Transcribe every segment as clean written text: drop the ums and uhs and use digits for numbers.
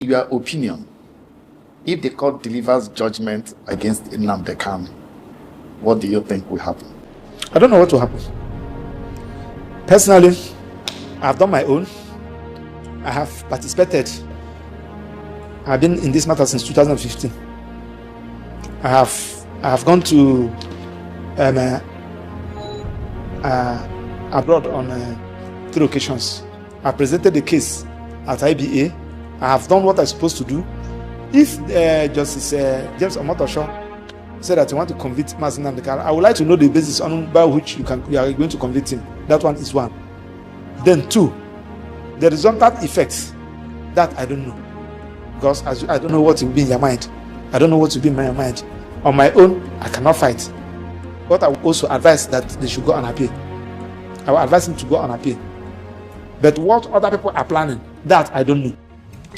In your opinion, if the court delivers judgment against Nnamdi Kanu, what do you think will happen? I don't know what will happen. Personally, I've done my own. I have participated. I've been in this matter since 2015. I have gone to abroad on 3 occasions. I presented the case at IBA. I have done what I'm supposed to do. If Justice James Omotosho said that you want to convict Maxwell, I would like to know the basis on by which you are going to convict him. That one is one. Then 2, the resultant effects, that I don't know, because I don't know what will be in your mind. I don't know what will be in my mind. On my own, I cannot fight. But I will also advise that they should go on appeal. I will advise him to go on appeal. But what other people are planning, that I don't know.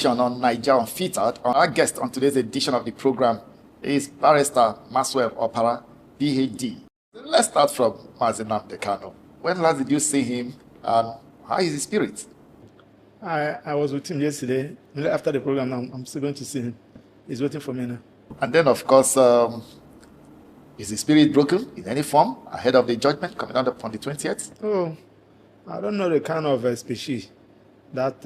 On Niger Unfiltered, our guest on today's edition of the program is Barrister Maxwell Opara, PhD. Let's start from Nnamdi Kanu. When last did you see him, and how is his spirit? I was with him yesterday. After the program, I'm still going to see him. He's waiting for me now. And then, of course, is his spirit broken in any form ahead of the judgment coming out on the 20th? Oh, I don't know the kind of species that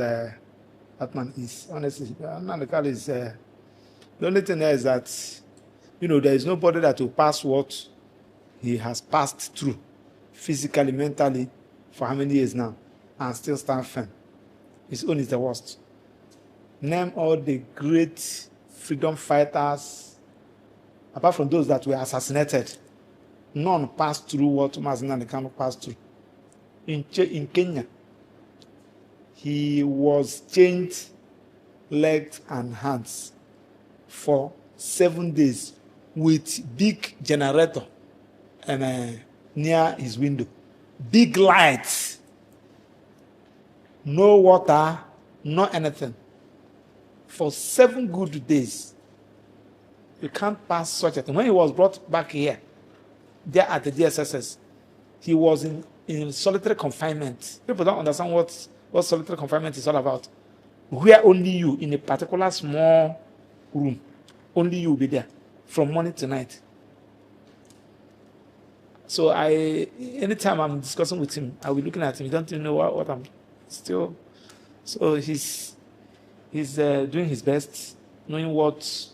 that man is. Honestly, Nnamdi Kanu is. The only thing there is that, there is nobody that will pass what he has passed through, physically, mentally, for how many years now, and still stand firm. His own is the worst. Name all the great freedom fighters, apart from those that were assassinated, none passed through what Nnamdi Kanu passed through. In Kenya, he was chained legs and hands for 7 days with big generator and near his window. Big lights. No water, no anything. For 7 good days. You can't pass such a thing. When he was brought back here, there at the DSSS, he was in solitary confinement. People don't understand what solitary confinement is all about. Where only you, in a particular small room, only you will be there from morning to night. So anytime I'm discussing with him, I'll be looking at him. He don't even know what I'm still. So he's doing his best, knowing what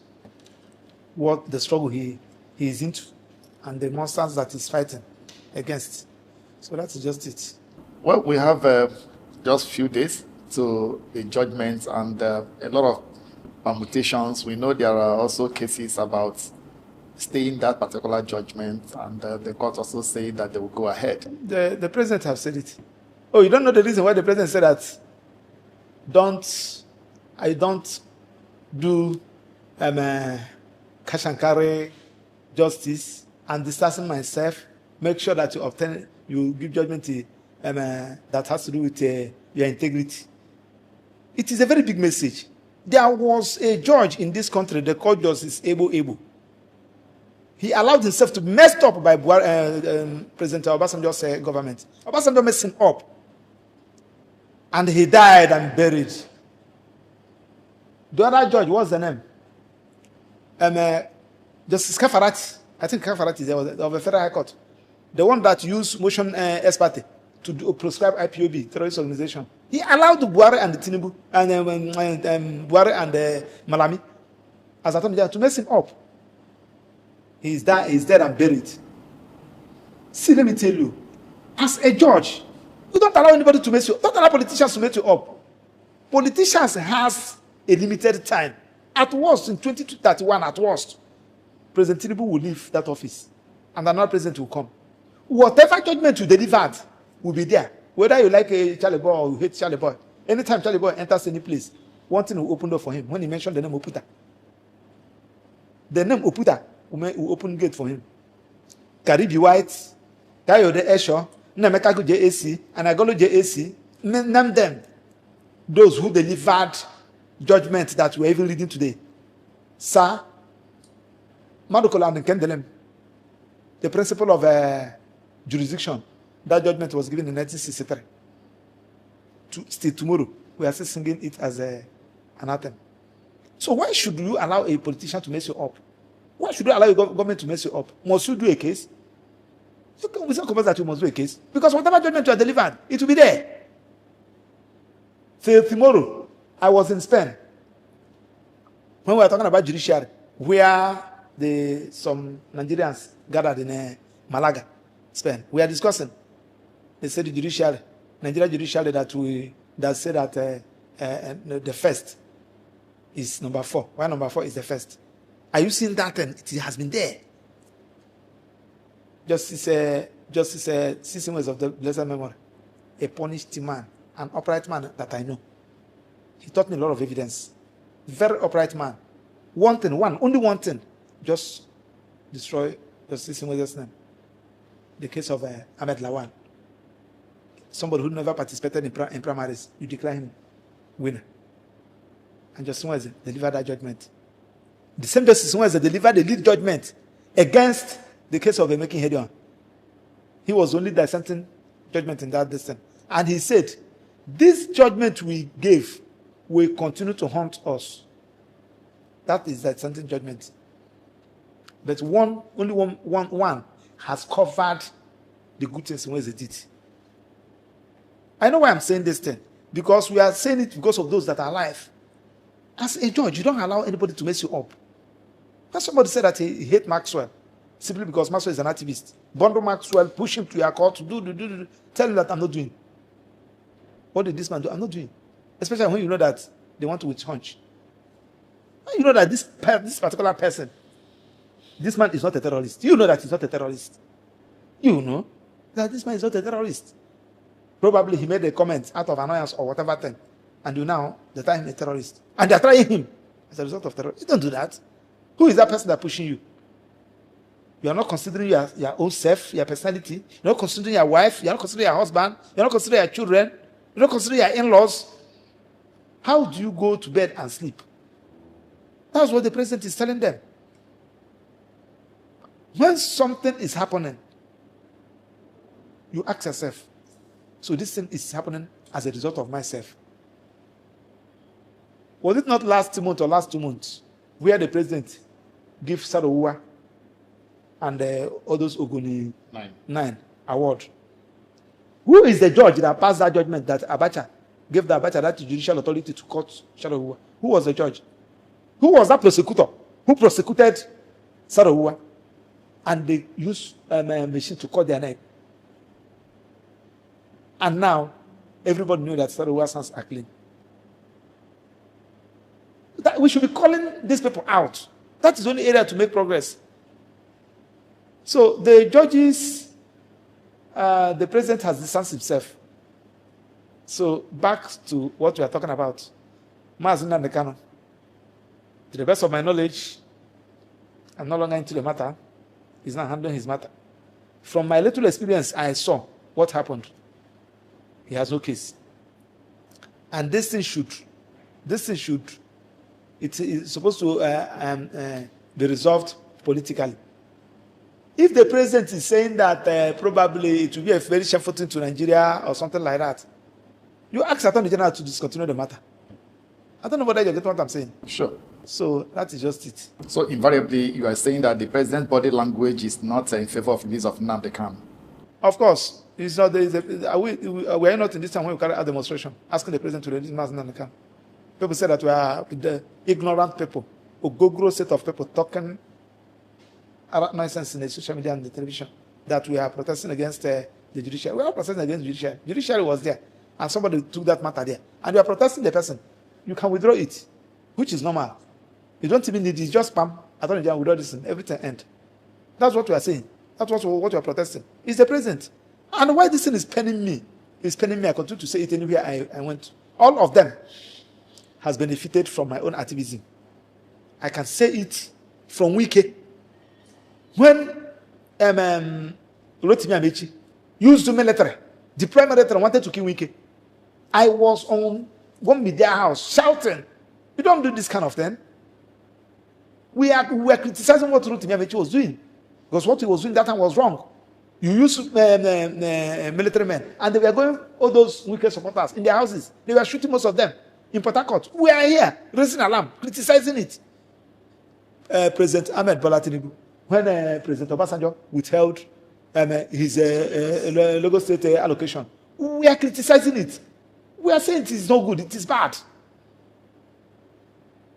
the struggle he is into and the monsters that he's fighting against. So that's just it. Well, we have just a few days to the judgment and a lot of permutations. We know there are also cases about staying that particular judgment, and the court also saying that they will go ahead. The president have said it. Oh, you don't know the reason why the president said that? I don't do cash and carry justice and distancing myself. Make sure that you give judgment that has to do with your integrity. It is a very big message. There was a judge in this country, the court justice Ebu. He allowed himself to be messed up by President Obasanjo's government. Obasanjo messed him up. And he died and buried. The other judge, what's the name? Justice Kafarati. I think Kafarati is of the Federal High Court. The one that used motion ex parte to proscribe IPOB, terrorist organization. He allowed Buhari and the Tinubu, and Buhari and Malami, as Attorney General, to mess him up. He's dead and buried. See, let me tell you, as a judge, you don't allow anybody to mess you up. Don't allow politicians to mess you up. Politicians has a limited time. At worst, in 2031, at worst, President Tinubu will leave that office, and another president will come. Whatever judgment you delivered will be there. Whether you like a Charlie Boy or you hate Charlie Boy. Anytime Charlie Boy enters any place, one thing will open door for him. When he mentioned the name Oputa, the name Oputa will open gate for him. Karibi White, Kayode Esho, Nnamdi Kanu JAC, and Agolo JAC, name them. Those who delivered judgment that we're even reading today. Sir, Madukola and Kendelem, the principle of jurisdiction, that judgment was given in 1963. Still tomorrow, we are still singing it as an anthem. So why should you allow a politician to mess you up? Why should you allow your government to mess you up? Must you do a case? We don't compose that you must do a case. Because whatever judgment you are delivered, it will be there. Say tomorrow, I was in Spain. When we were talking about judiciary, where some Nigerians gathered in Malaga, Spain, we are discussing. They said the judiciary, Nigeria judiciary that said that the first is number 4. Why number 4 is the first? Are you seeing that? And it has been there. Justice System of the Blessed Memory, a punished man, an upright man that I know. He taught me a lot of evidence. Very upright man. Only one thing, just destroy Justice System's name. The case of Ahmed Lawan. Somebody who never participated in primaries, you declare him winner. And Justice System delivered that judgment. The same Justice System delivered the lead judgment against the case of making Hedion. He was only dissenting judgment in that distance. And he said, this judgment we gave will continue to haunt us. That is the dissenting judgment. But only one has covered the good things in ways they did. I know why I'm saying this thing. Because we are saying it because of those that are alive. As a judge, you don't allow anybody to mess you up. When somebody said that he hates Maxwell, simply because Maxwell is an activist. Bundle Maxwell, push him to your court to do. Tell him that I'm not doing. What did this man do? I'm not doing. Especially when you know that they want to witch hunt. You know that this particular person, this man is not a terrorist. You know that he's not a terrorist. You know that this man is not a terrorist. Probably he made a comment out of annoyance or whatever thing. And you now declare him a terrorist. And they're trying him as a result of terror. You don't do that. Who is that person that's pushing you? You are not considering your own self, your personality. You're not considering your wife. You're not considering your husband. You're not considering your children. You're not considering your in-laws. How do you go to bed and sleep? That's what the president is telling them. When something is happening, you ask yourself, so this thing is happening as a result of myself. Was it not last month or last 2 months where the president gave Sowore and others Ogoni 9 award? Who is the judge that passed that judgment that Abacha gave the Abacha that judicial authority to court Sowore? Who was the judge? Who was that prosecutor who prosecuted Sowore and they used a machine to cut their neck? And now everybody knew that Sowore's hands are clean. That we should be calling these people out. That is the only area to make progress. So the judges, the president has distanced himself. So back to what we are talking about. Nnamdi Kanu. To the best of my knowledge, I'm no longer into the matter. He's not handling his matter. From my little experience, I saw what happened. He has no case. And this thing should, it's supposed to be resolved politically. If the president is saying that probably it will be a very shameful thing to Nigeria or something like that, you ask Attorney General to discontinue the matter. I don't know whether you get what I'm saying. Sure. So that is just it. So invariably, you are saying that the president's body language is not in favor of the release of Nnamdi Kanu. Of course. It's not, we are not in this time when we carry out demonstration asking the president to release Nnamdi Kanu. People say that we are the ignorant people, a go-grow set of people talking nonsense in the social media and the television, that we are protesting against the judiciary. We are protesting against the judiciary. Judiciary was there, and somebody took that matter there. And you are protesting the person. You can withdraw it, which is normal. You don't even need it. Just spam. Attorney General withdraw this and everything end. That's what we are saying. That's what we are protesting. It's the president. And why this thing is penning me? It's penning me. I continue to say it anywhere I went. All of them has benefited from my own activism. I can say it from Wike. When Rotimi Amechi used the military, the prime military wanted to kill Wike, I was on one media house shouting, "You don't do this kind of thing." We were criticizing what Rotimi Amechi was doing, because what he was doing that time was wrong. You use military men, and they were going all those Wike supporters in their houses. They were shooting most of them. in Port Harcourt. We are here, raising alarm, criticizing it. President Ahmed Bola Tinubu, when President Obasanjo withheld his Lagos State allocation, we are criticizing it. We are saying it is not good, it is bad.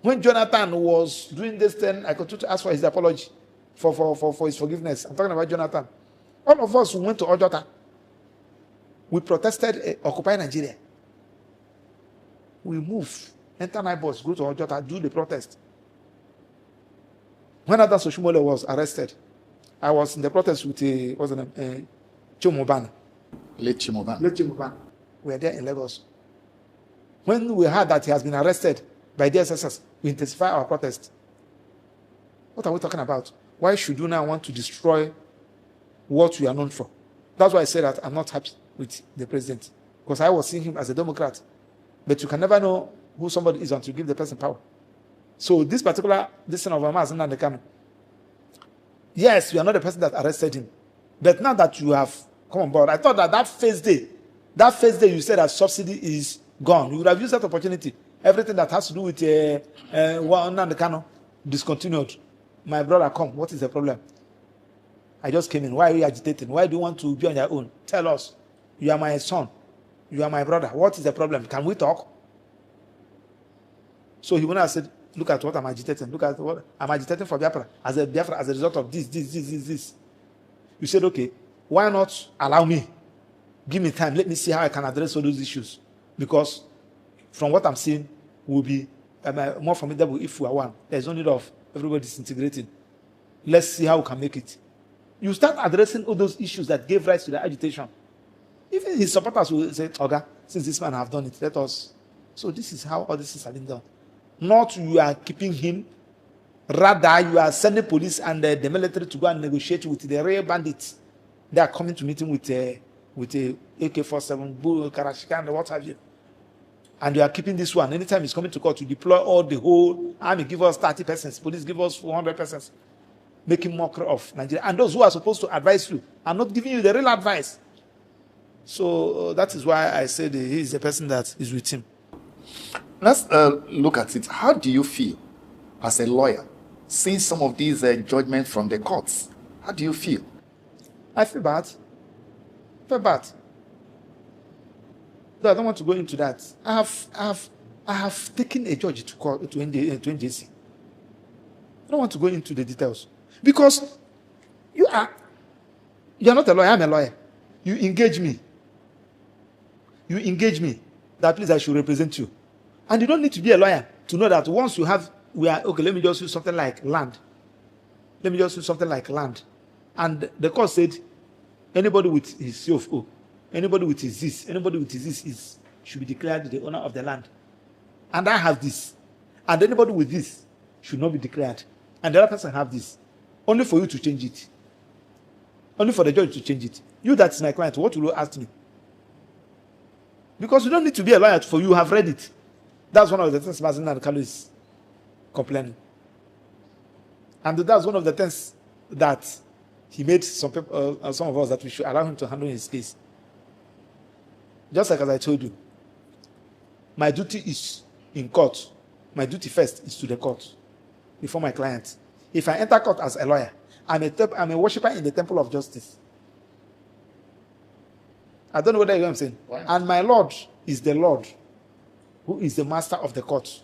When Jonathan was doing this thing, I continued to ask for his apology, for his forgiveness. I'm talking about Jonathan. All of us who went to Ojota, we protested, occupy Nigeria. We move, enter Naibos, go to Ojota, do the protest. When Adan Soshimole was arrested, I was in the protest with Chimoban. Late Chimoban. We were there in Lagos. When we heard that he has been arrested by the SSS, we intensify our protest. What are we talking about? Why should you now want to destroy what we are known for? That's why I say that I'm not happy with the president, because I was seeing him as a Democrat. But you can never know who somebody is until you give the person power. So this particular son of Nnamdi Kanu, yes, you are not the person that arrested him. But now that you have come on board, I thought that first day you said that subsidy is gone. You would have used that opportunity. Everything that has to do with Nnamdi Kanu discontinued. My brother, come. What is the problem? I just came in. Why are you agitating? Why do you want to be on your own? Tell us. You are my son. You are my brother. What is the problem? Can we talk? So he went and said, look at what I'm agitating. Look at what I'm agitating for Biafra as a result of this. You said, okay, why not allow me? Give me time. Let me see how I can address all those issues. Because from what I'm seeing, we'll be more formidable if we are one. There's no need of everybody disintegrating. Let's see how we can make it. You start addressing all those issues that gave rise to the agitation. Even his supporters will say, okay, since this man have done it, let us. So this is how all this is being done. Not you are keeping him, rather you are sending police and the military to go and negotiate with the real bandits. They are coming to meet him with a AK-47, bull, Karashika, and what have you. And you are keeping this one. Anytime he's coming to court, to deploy all the whole army, give us 30 persons, police give us 400 persons, making mockery of Nigeria. And those who are supposed to advise you are not giving you the real advice. So that is why I said he is the person that is with him. Let's look at it. How do you feel as a lawyer seeing some of these judgments from the courts? How do you feel? I feel bad. Though I don't want to go into that. I have taken a judge to court to NJC. I don't want to go into the details because you are not a lawyer. I'm a lawyer. You engage me that please I should represent you. And you don't need to be a lawyer to know that once let me just use something like land. And the court said, anybody with his CFO, anybody with his this should be declared the owner of the land. And I have this. And anybody with this should not be declared. And the other person have this. Only for you to change it. Only for the judge to change it. You that is my client, what will you ask me? Because you don't need to be a lawyer for you have read it. That's one of the things Nnamdi Kanu is complaining. And that's one of the things that he made some of us that we should allow him to handle his case. Just like as I told you, my duty is in court. My duty first is to the court before my client. If I enter court as a lawyer, I'm a worshiper in the temple of justice. I don't know whether you know what I'm saying. Right. And my Lord is the Lord who is the master of the court.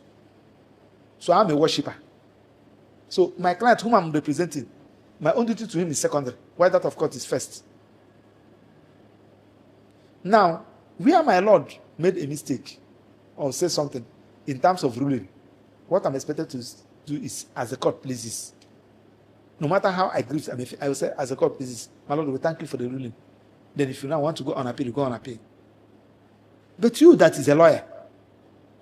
So I'm a worshiper. So my client whom I'm representing, my own duty to him is secondary, while that of court is first. Now, where my Lord made a mistake or say something in terms of ruling, what I'm expected to do is as the court pleases. No matter how I grieve, I will say as the court pleases, my Lord, we thank you for the ruling. Then if you now want to go on appeal, you go on appeal. But you that is a lawyer,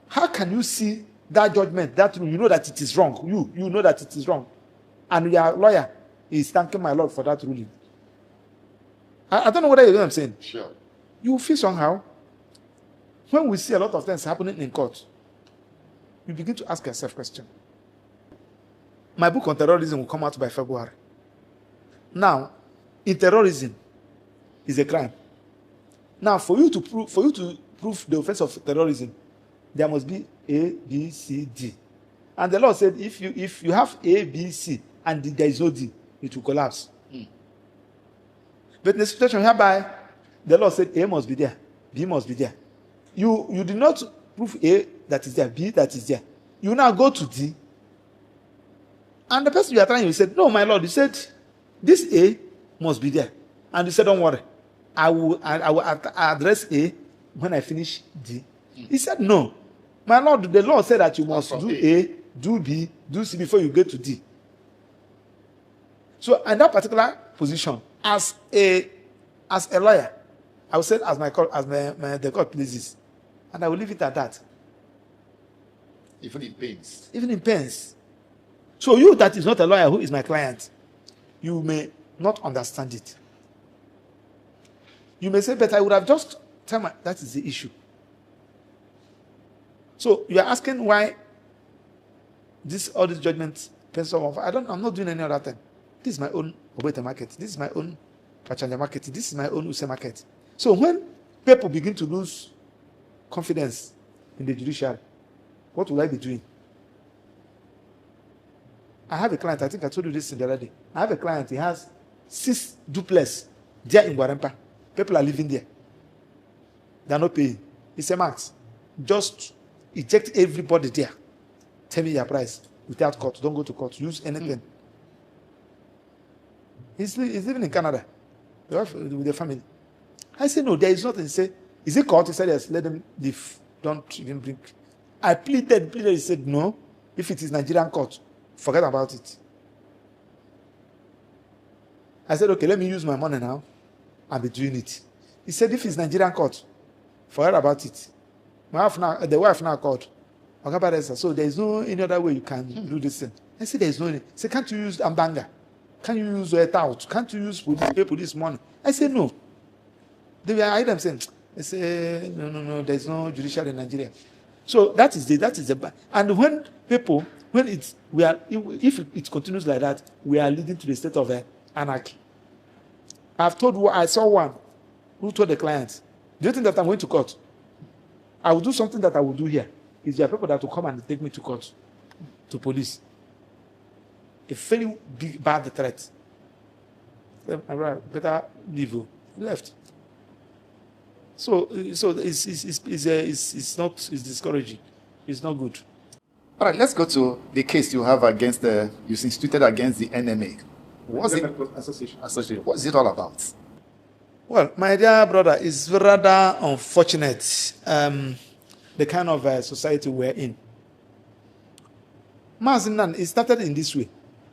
how can you see that judgment, that rule, you know that it is wrong. You know that it is wrong. And your lawyer is thanking my Lord for that ruling. I don't know whether you know what I'm saying. Sure. You feel somehow. When we see a lot of things happening in court, you begin to ask yourself a question. My book on terrorism will come out by February. Now, in terrorism is a crime. Now, for you to prove the offense of terrorism, there must be A, B, C, D. And the law said if you have A, B, C, and there is no D, it will collapse. But in the situation whereby the law said A must be there, B must be there, you did not prove A that is there, B that is there. You now go to D, and the person you are trying, you said, no, my lord, you said this A must be there, and you said, don't worry, I will address A when I finish D. He said, no, my lord, the law said that you must do A, do B, do C before you get to D. So in that particular position, as a lawyer, I will say as the court pleases, and I will leave it at that. Even in pains. Even in pains. So you that is not a lawyer who is my client, you may not understand it. You may say, but I would have just told my, that is the issue. So you are asking why all these judgments pencil off. I'm not doing any other thing. This is my own Obeta market. This is my own Pachanja market. This is my own Use market. So when people begin to lose confidence in the judiciary, what will I be doing? I have a client, I think I told you this the other day. I have a client, he has 6 duplexes there in Guarempa. People are living there. They are not paying. He said, Max, just eject everybody there. Tell me your price without court. Don't go to court. Use anything. He's living in Canada with the family. I said, no, there is nothing. He said, is it court? He said, yes, let them leave. Don't even bring. I pleaded. He said, no, if it is Nigerian court, forget about it. I said, okay, let me use my money now. I'll be doing it. He said, if it's Nigerian court, forget about it. The wife now called. So there is no any other way you can do this thing. I said, there is no any. He said, can't you use Ambanga? Can't you use tout? Can't you use police, pay police money? I said, no. They were I them saying, I say, no, there is no judicial in Nigeria. So that is the and when if it continues like that, we are leading to the state of anarchy. I saw one who told the client, do you think that I'm going to court? I will do something that I will do here. Is there people that will come and take me to court, to police? A very big bad threat. Better leave. Left. So it's discouraging. It's not good. All right, let's go to the case you have you instituted against the NMA. What's it? Association. What's it all about? Well, my dear brother, it's rather unfortunate the kind of society we're in. It started in this way.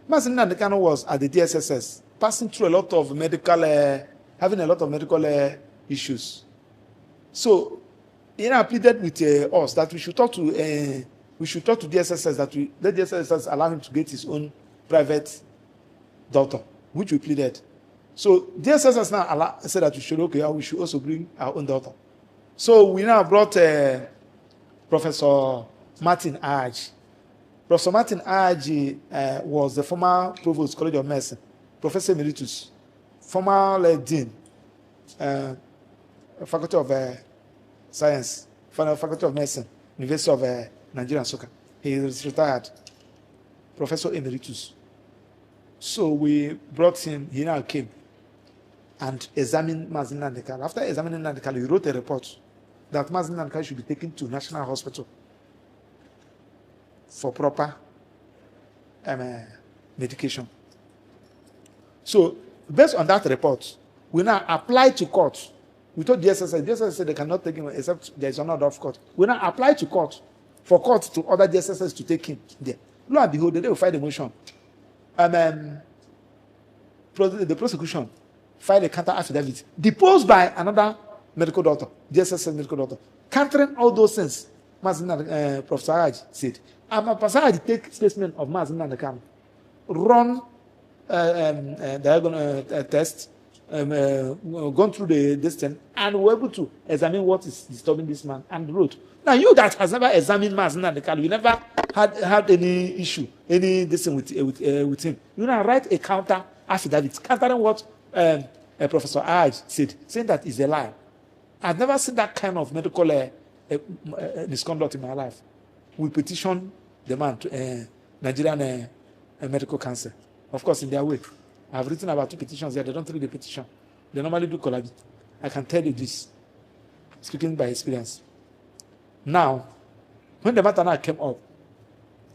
Nnamdi Kanu was at the DSSS, passing through having a lot of medical issues. So, pleaded with us that we should talk to DSSS, that let DSSS allow him to get his own private doctor, which we pleaded. So DSSS now said that we should also bring our own daughter. So we now brought Professor Martin Aj. Professor Martin Aj was the former Provost College of Medicine, Professor Emeritus, former Dean, Faculty of Science, Faculty of Medicine, University of Nigeria and Soka. He is retired, Professor Emeritus. So we brought him, he now came and examined Nnamdi Kanu. After examining Nnamdi Kanu, he wrote a report that Nnamdi Kanu should be taken to National Hospital for proper medication. So, based on that report, we now apply to court. We told DSSS said they cannot take him except there is another of court. We now apply to court for court to order DSSS to take him there. Lo and behold, they will file a motion. The prosecution filed a counter affidavit deposed by another medical doctor, DSSS medical doctor, countering all those things. Professor Aj said, Professor Aj take specimen of Nnamdi Kanu, run test, gone through the distance, and were able to examine what is disturbing this man and wrote. Now, you that has never examined Nnamdi Kanu, you never had any issue, any distance with him. You now write a counter affidavit, countering what Professor Aj said, saying that is a lie. I've never seen that kind of medical misconduct in my life, we petition the man to Nigerian Medical Council. Of course, in their way. I've written about 2 petitions there. They don't read the petition. They normally do collabi. I can tell you this, speaking by experience. Now, when the matter now came up,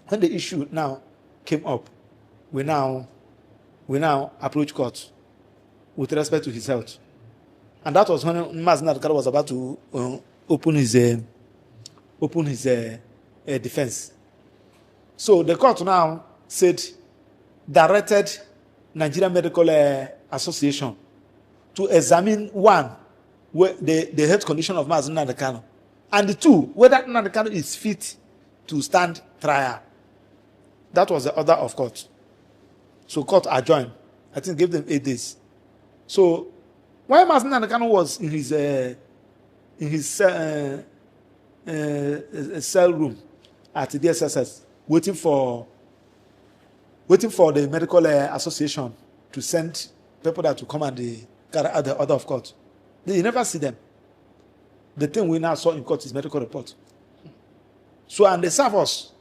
when the issue now came up, we now approach court with respect to his health. And that was when Nnamdi Kanu was about to open his defense. So the court now directed Nigerian Medical Association to examine the health condition of Nnamdi Kanu, and 2, whether Nnamdi Kanu is fit to stand trial. That was the order of court. So court adjourned. I think gave them 8 days. So while Nnamdi Kanu was in his cell room at the DSSS, waiting for the medical association to send people that to come and carry out the order of court, you never see them. The thing we now saw in court is medical report. So, and they serve us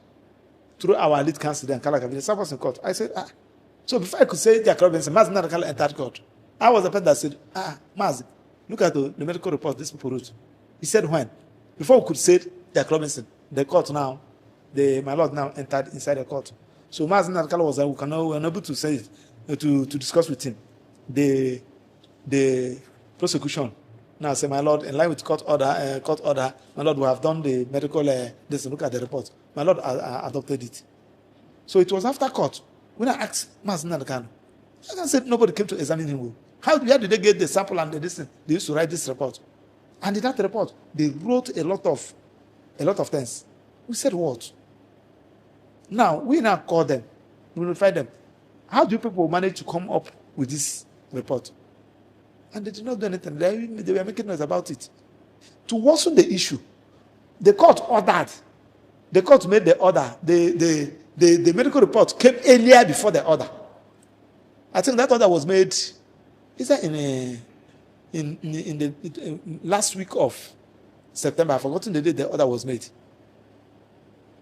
through our lead counsel, then they serve us in court. I said, So before I could say Jack Robinson, Nnamdi Kanu entered court. I was the person that said, Maz, look at the medical report these people wrote. He said when? Before we could say Jack Robinson, the court now, my lord now entered inside the court. So Nnamdi Kanu was unable to say it, to discuss with him. The prosecution now say, my lord, in line with court order, my lord, we have done the medical, look at the report. My lord adopted it. So it was after court when I asked Nnamdi Kanu, I said nobody came to examine him. Where did they get the sample and the listen? They used to write this report. And in that report, they wrote a lot of things. We said what? Now, we now call them, we notify them. How do people manage to come up with this report? And they did not do anything. They were making noise about it. To worsen the issue, the court ordered. The court made the order. The medical report came earlier before the order. I think that order was made, is that in the last week of September? I've forgotten the day the order was made.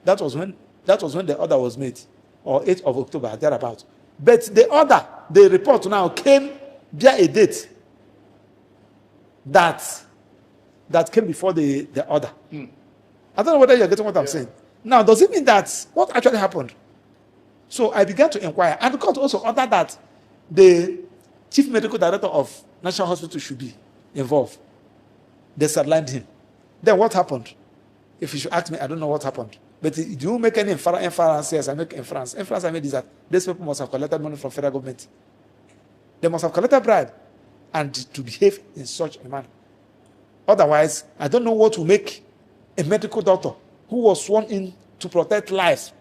That was when the order was made, or 8th of October, thereabout. But the report now came via a date that came before the order. I don't know whether you're getting what I'm saying. Now, does it mean that what actually happened? So I began to inquire, and the court also ordered that the chief medical director of National Hospital should be involved. They sidelined him. Then what happened? If you should ask me, I don't know what happened. But do you make any inference? Yes, I make inference. Inference I made is that these people must have collected money from federal government. They must have collected bribe and to behave in such a manner. Otherwise, I don't know what will make a medical doctor who was sworn in to protect lives,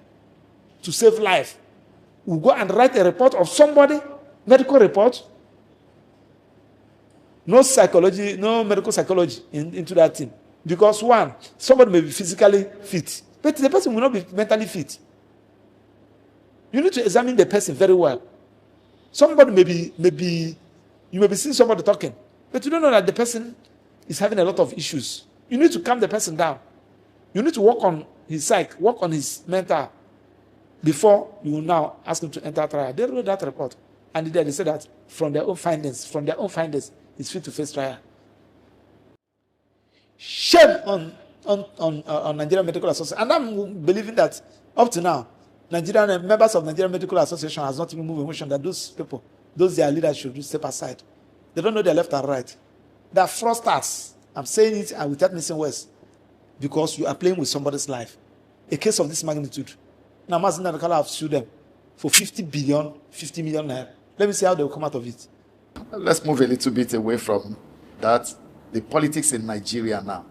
to save life, will go and write a report of somebody, medical report, no psychology, no medical psychology into that thing. Because one, somebody may be physically fit, but the person will not be mentally fit. You need to examine the person very well. Somebody you may be seeing somebody talking, but you don't know that the person is having a lot of issues. You need to calm the person down. You need to work on his psyche, work on his mental before you will now ask him to enter trial. They wrote that report, and they said that from their own findings, he's fit to face trial. Shame on Nigerian Medical Association. And I'm believing that up to now, Nigerian members of Nigerian Medical Association has not even moved a motion that those people, their leaders should step aside. They don't know their left and right. They are fraudsters. I'm saying it and without missing words, because you are playing with somebody's life. A case of this magnitude. Now, Nnamdi Kanu have sued them for 50 million naira. Let me see how they will come out of it. Let's move a little bit away from that. The politics in Nigeria now.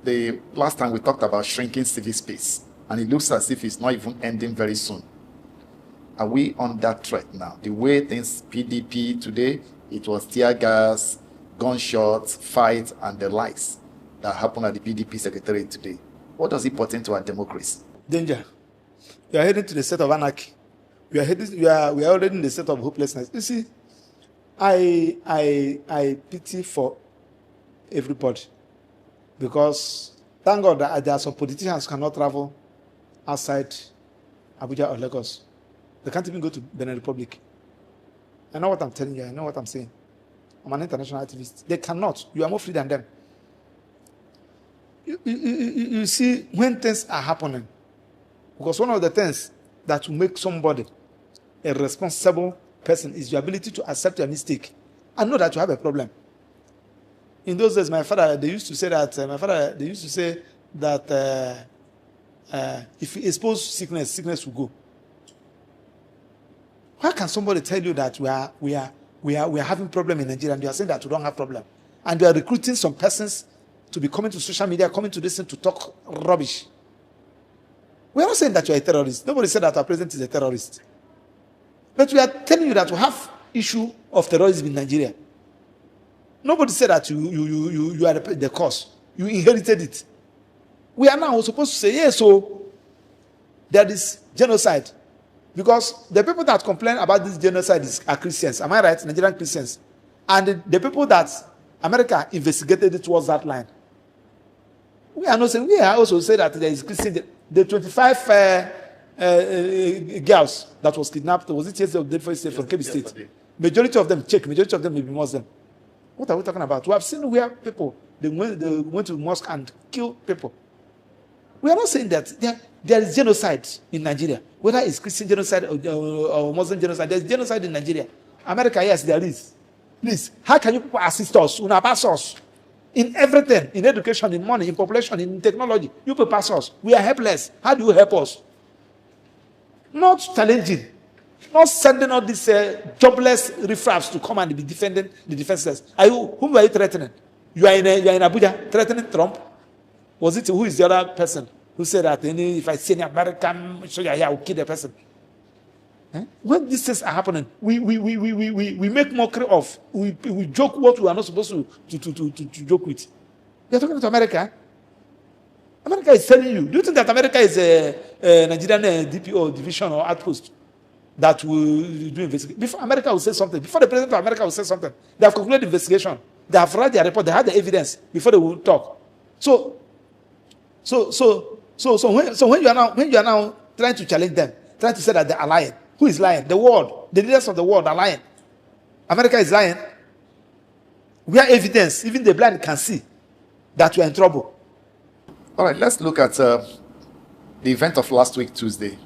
The last time we talked about shrinking civic space, and it looks as if it's not even ending very soon. Are we on that threat now? The way things PDP today, it was tear gas, gunshots, fights, and the likes that happened at the PDP secretariat today. What does it portend to our democracy? Danger. We are heading to the state of anarchy. We are already in the state of hopelessness. You see, I pity for everybody, because Thank God that there are some politicians who cannot travel outside Abuja or Lagos. They can't even go to Benin Republic. I know what I'm telling you. I know what I'm saying. I'm an international activist. They cannot. You are more free than them. You see, when things are happening, because one of the things that will make somebody a responsible person is your ability to accept your mistake and know that you have a problem. In those days, my father, they used to say that if you expose sickness, sickness will go. How can somebody tell you that we are having problem in Nigeria and you are saying that we don't have problem? And you are recruiting some persons to be coming to social media, coming to listen to talk rubbish. We are not saying that you are a terrorist. Nobody said that our president is a terrorist. But we are telling you that we have issue of terrorism in Nigeria. Nobody said that you are the cause. You inherited it. We are now supposed to say, yes, so there is genocide. Because the people that complain about this genocide are Christians. Am I right? Nigerian Christians. And the people that America investigated it towards that line. We are not saying, we are also saying that there is Christian. The 25 girls that was kidnapped, was it yesterday or the day before from Kebbi State? Majority of them, majority of them may be Muslim. What are we talking about? We have seen where people, they went to the mosque and killed people. We are not saying that there is genocide in Nigeria. Whether it's Christian genocide or Muslim genocide, there is genocide in Nigeria. America, yes, there is. Please, how can you people assist us, pass us? In everything, in education, in money, in population, in technology, you people pass us. We are helpless. How do you help us? Not challenging. Not sending all these jobless riffraffs to come and be defending the defenseless. Whom are you threatening? You are in Abuja threatening Trump? Was it who is the other person who said that if I see an American soldier here, I will kill the person? When these things are happening, we make mockery of, we joke what we are not supposed to joke with. You are talking to America. America is telling you. Do you think that America is a Nigerian DPO division or outpost that will do investigation? Before America will say something, before the president of America will say something, they have concluded the investigation. They have read their report. They have the evidence before they will talk. So when you are now trying to challenge them, trying to say that they are lying, who is lying? The world, the leaders of the world are lying. America is lying. We have evidence. Even the blind can see that we are in trouble. All right, let's look at the event of last week, Tuesday,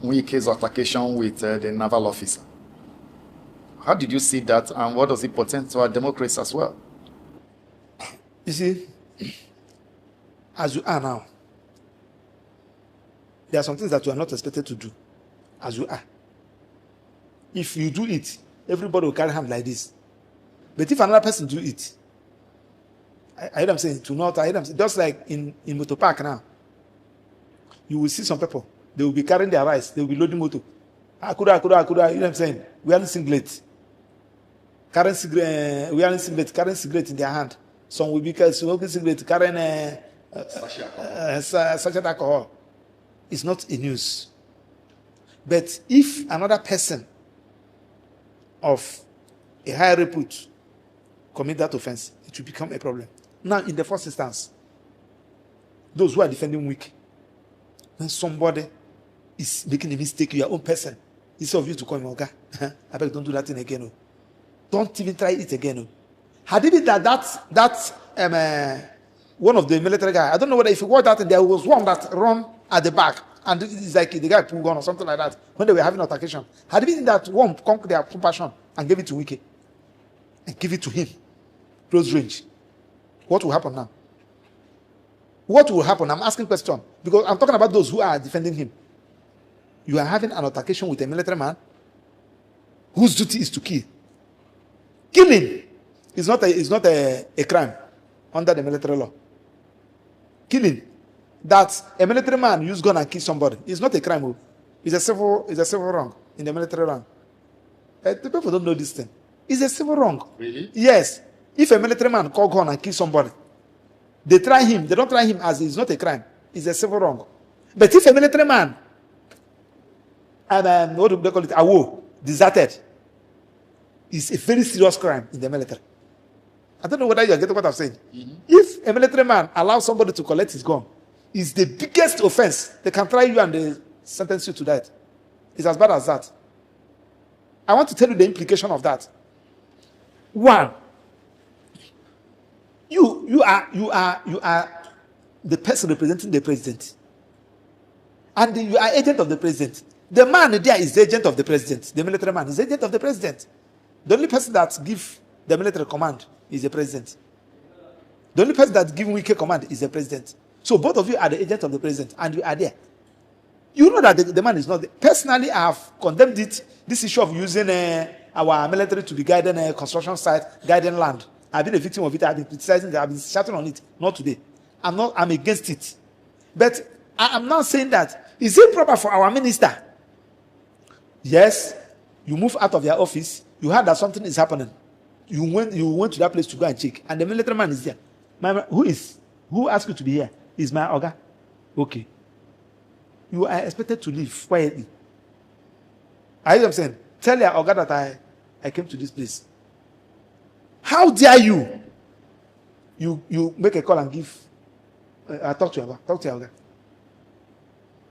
Wike's altercation with the naval officer. How did you see that, and what does it portend to our democracy as well? You see, as you are now, there are some things that you are not expected to do, as you are. If you do it, everybody will carry hand like this. But if another person do it, I heard them saying, to not, I heard them say, just like in motor park now, you will see some people, they will be carrying their rice, they will be loading motor. Akura, you know what I'm saying? We are in singlet. Carrying cigarette in their hand. Some will be smoking cigarette, carrying sachet alcohol. It's not a news. But if another person of a higher repute commit that offense, it will become a problem. Now, in the first instance, those who are defending weak, when somebody is making a mistake, your own person, instead of you to call him, okay, I beg, don't do that thing again. No. Don't even try it again. No. Had it been that one of the military guys, I don't know whether if you watch that, and there was one that run at the back, and it's like the guy pulled gun or something like that when they were having altercation. Had it been that one conquered their compassion and gave it to Wike and give it to him, close range, what will happen now? What will happen? I'm asking question because I'm talking about those who are defending him. You are having an altercation with a military man whose duty is to kill. Killing is not a crime under the military law. Killing, that a military man use gun and kill somebody is not a crime. It's a civil wrong in the military wrong. The people don't know this thing. It's a civil wrong. Really? Yes. If a military man call gun and kill somebody, they try him. They don't try him as it's not a crime. It's a civil wrong. But if a military man and what do they call it? Deserted, is a very serious crime in the military. I don't know whether you are getting what I'm saying. If a military man allows somebody to collect his gun, it's the biggest offense. They can try you and they sentence you to that. It's as bad as that. I want to tell you the implication of that. One, you are the person representing the president, and you are agent of the president. The man there is the agent of the president. The military man is the agent of the president. The only person that gives the military command is the president. The only person that gives weaker command is the president. So both of you are the agent of the president, and you are there. You know that the man is not there. Personally, I have condemned it. This issue of using our military to be guiding a construction site, guiding land. I've been a victim of it. I've been criticizing it. I've been shouting on it. Not today. I'm against it. But I'm not saying that. Is it proper for our minister? Yes, you move out of your office. You heard that something is happening. You went to that place to go and check, and the military man is there. Who asked you to be here? Is my Oga? Okay. You are expected to leave quietly. I hear them saying, tell your Oga that I came to this place. How dare you? You make a call and give. Talk to your Oga. Talk to your Oga.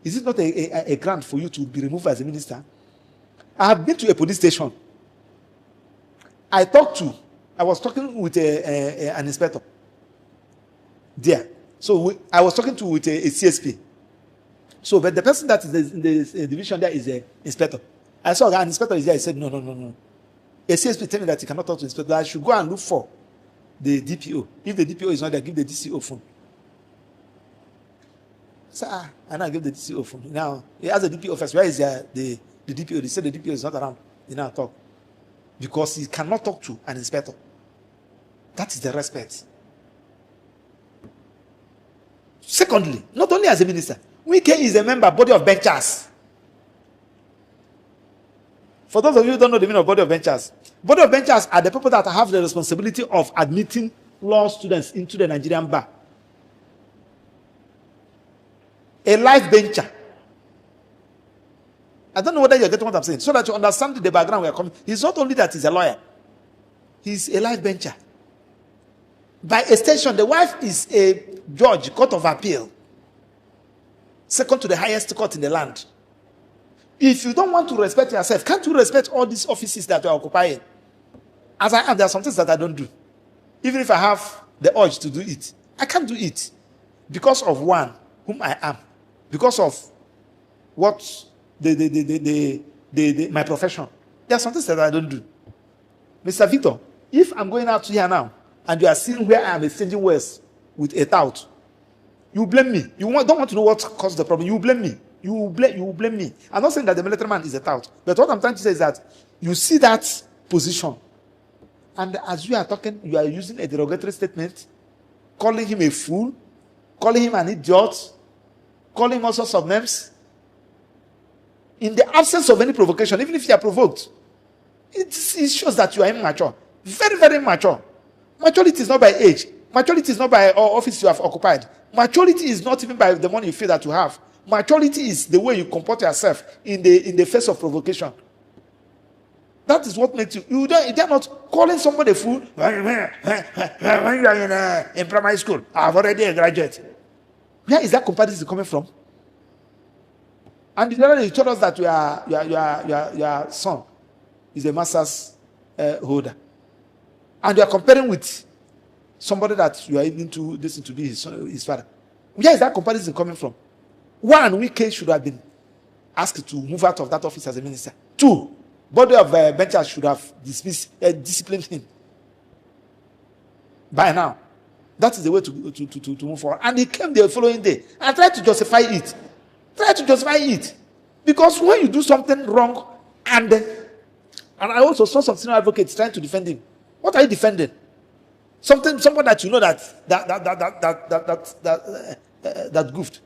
Is it not a grant for you to be removed as a minister? I have been to a police station. I was talking with an inspector there. So I was talking with a CSP. So, but the person that is in the division there is an inspector. I saw an inspector is there. He said, no. A CSP told me that he cannot talk to the inspector. I should go and look for the DPO. If the DPO is not there, give the DCO phone. So, and I give the DCO phone. Now, he asked the DPO first, where is the DPO? They said the DPO is not around. He now talk. Because he cannot talk to an inspector. That is the respect. Secondly, not only as a minister, Wike is a member, body of benchers. For those of you who don't know the meaning of body of benchers are the people that have the responsibility of admitting law students into the Nigerian bar. A life bencher. I don't know whether you're getting what I'm saying. So that you understand the background we are coming. He's not only that he's a lawyer. He's a life bencher. By extension, the wife is a judge, court of appeal. Second to the highest court in the land. If you don't want to respect yourself, can't you respect all these offices that you are occupying? As I am, there are some things that I don't do. Even if I have the urge to do it, I can't do it. Because of one, whom I am. Because of what my profession. There are some things that I don't do. Mr. Victor, if I'm going out here now, and you are seeing where I am exchanging words with a tout, you blame me. You don't want to know what caused the problem. You blame me. You blame me. I'm not saying that the military man is a tout. But what I'm trying to say is that you see that position. And as you are talking, you are using a derogatory statement, calling him a fool, calling him an idiot, calling him all sorts of names. In the absence of any provocation, even if you are provoked, it shows that you are immature. Very, very immature. Maturity is not by age. Maturity is not by office you have occupied. Maturity is not even by the money you feel that you have. Maturity is the way you comport yourself in the face of provocation. That is what makes you. They're not calling somebody a fool when you are in primary school. I've already a graduate. Where is that comparison coming from? And the other day you told us that your son is a master's holder. And you are comparing with somebody that you are even to listen to be his father. Where is that comparison coming from? One, Wike should have been asked to move out of that office as a minister. Two, body of benchers should have disciplined him by now. That is the way to move forward. And he came the following day and tried to justify it. Because when you do something wrong, and I also saw some senior advocates trying to defend him. What are you defending? Someone that you know that goofed.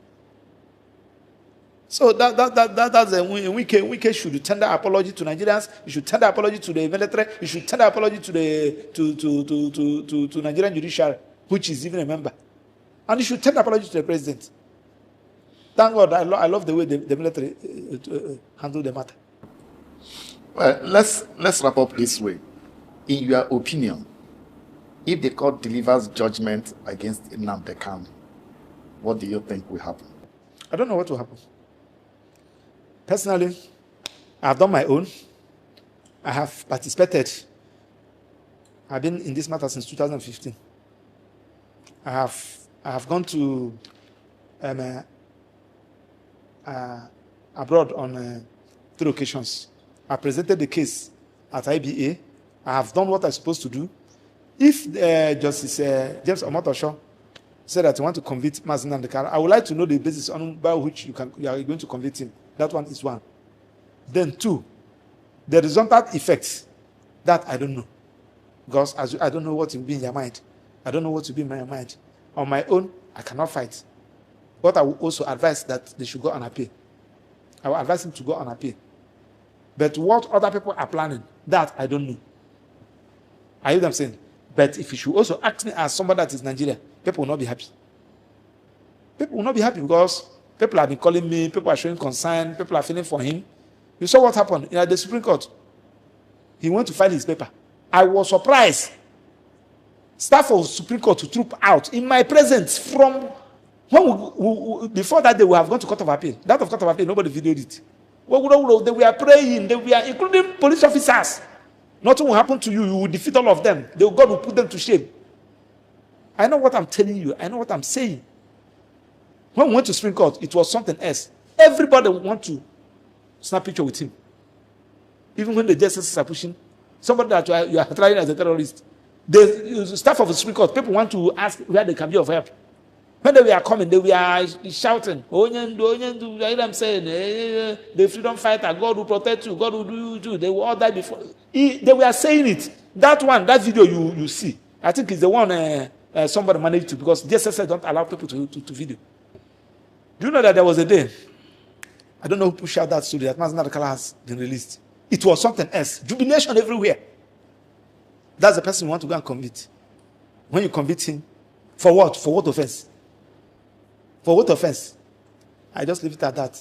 So that's a Wike should tender apology to Nigerians. You should tender apology to the military. You should tender apology to Nigerian Judiciary, which is even a member. And you should tender apology to the president. Thank God, I love the way the military handle the matter. Well, let's wrap up this way. In your opinion, If the court delivers judgment against Nnamdi Kanu, what do you think will happen? I don't know what will happen. Personally, I have done my own. I have participated. I've been in this matter since 2015. I have gone to abroad on 3 occasions. I presented the case at IBA. I have done what I'm supposed to do. If Justice James Omotosho said that you want to convict Mazi Nnamdi Kanu, I would like to know the basis on by which you are going to convict him. That one is one. Then 2, the resultant effects, that I don't know. Because I don't know what will be in your mind. I don't know what will be in my mind. On my own, I cannot fight. But I will also advise that they should go on appeal. I will advise him to go on appeal. But what other people are planning, that I don't know. I hear them saying. But if you should also ask me as somebody that is Nigeria, people will not be happy. People will not be happy because people have been calling me, people are showing concern, people are feeling for him. You saw what happened in the Supreme Court. He went to file his paper. I was surprised. Staff of the Supreme Court to troop out in my presence from when before that they would have gone to Court of Appeal. That of Court of Appeal, nobody videoed it. They were praying, they were including police officers. Nothing will happen to you. You will defeat all of them. God will put them to shame. I know what I'm telling you. I know what I'm saying. When we went to Supreme Court, it was something else. Everybody want to snap picture with him. Even when the justices are pushing, somebody that you are trying as a terrorist, the staff of the Supreme Court, people want to ask where they can be of help. When they were coming, they were shouting, "Onyendu, I am saying, the freedom fighter, God will protect you, God will do you. They will all die before." They were saying it. That one, that video you see, I think is the one somebody managed to, because DSS don't allow people to video. Do you know that there was a day, I don't know who pushed out that story, that Mazi Nnamdi Kanu has been released. It was something else. Jubilation everywhere. That's the person you want to go and convict. When you convict him, for what? For what offense? For what offense? I just leave it at that.